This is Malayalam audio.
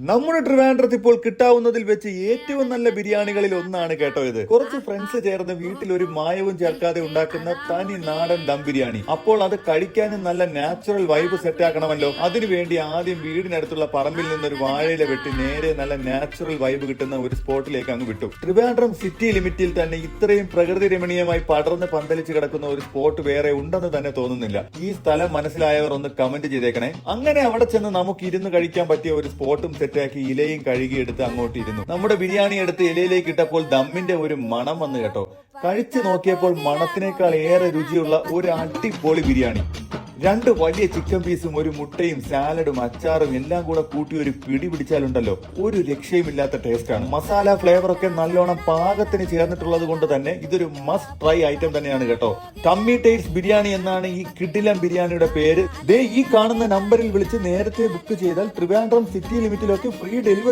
നമ്മുടെ ട്രിവാൻഡ്രത്ത് ഇപ്പോൾ കിട്ടാവുന്നതിൽ വെച്ച് ഏറ്റവും നല്ല ബിരിയാണികളിൽ ഒന്നാണ് കേട്ടോ ഇത്. കുറച്ച് ഫ്രണ്ട്സ് ചേർന്ന് വീട്ടിൽ ഒരു മായവും ചേർക്കാതെ ഉണ്ടാക്കുന്ന തനി നാടൻ ദം ബിരിയാണി. അപ്പോൾ അത് കഴിക്കാനും നല്ല നാച്ചുറൽ വൈബ് സെറ്റ് ആക്കണമല്ലോ. അതിനുവേണ്ടി ആദ്യം വീടിനടുത്തുള്ള പറമ്പിൽ നിന്നൊരു വാഴയില വെട്ടി നേരെ നല്ല നാച്ചുറൽ വൈബ് കിട്ടുന്ന ഒരു സ്പോട്ടിലേക്ക് അങ്ങ് വിട്ടു. ട്രിവാൻഡ്രം സിറ്റി ലിമിറ്റിൽ തന്നെ ഇത്രയും പ്രകൃതി രമണീയമായി പടർന്ന് പന്തലിച്ച് കിടക്കുന്ന ഒരു സ്പോട്ട് വേറെ ഉണ്ടെന്ന് തന്നെ തോന്നുന്നില്ല. ഈ സ്ഥലം മനസ്സിലായവർ ഒന്ന് കമന്റ് ചെയ്തേക്കണേ. അങ്ങനെ അവിടെ ചെന്ന് നമുക്ക് ഇരുന്ന് കഴിക്കാൻ പറ്റിയ ഒരു സ്പോട്ടും സെറ്റാക്കി ഇലയും കഴുകിയെടുത്ത് അങ്ങോട്ട് ഇരുന്നു. നമ്മുടെ ബിരിയാണി എടുത്ത് ഇലയിലേക്ക് ഇട്ടപ്പോൾ ദമ്മിന്റെ ഒരു മണം വന്നു കേട്ടോ. കഴിച്ചു നോക്കിയപ്പോൾ മണത്തിനേക്കാൾ ഏറെ രുചിയുള്ള ഒരു അടിപൊളി ബിരിയാണി. 2 വലിയ ചിക്കൻ പീസും ഒരു മുട്ടയും സാലഡും അച്ചാറും എല്ലാം കൂടെ കൂട്ടി ഒരു പിടി പിടിച്ചാലുണ്ടല്ലോ ഒരു രക്ഷയുമില്ലാത്ത ടേസ്റ്റ് ആണ്. മസാല ഫ്ലേവർ ഒക്കെ നല്ലോണം പാകത്തിന് ചേർന്നിട്ടുള്ളത് കൊണ്ട് തന്നെ ഇതൊരു മസ്റ്റ് ട്രൈ ഐറ്റം തന്നെയാണ് കേട്ടോ. ടമ്മി ടേസ്റ്റ് ബിരിയാണി എന്നാണ് ഈ കിടിലം ബിരിയാണിയുടെ പേര്. ദേ ഈ കാണുന്ന നമ്പറിൽ വിളിച്ച് നേരത്തെ ബുക്ക് ചെയ്താൽ ട്രിവാൻഡ്രം സിറ്റി ലിമിറ്റിലൊക്കെ ഫ്രീ ഡെലിവറി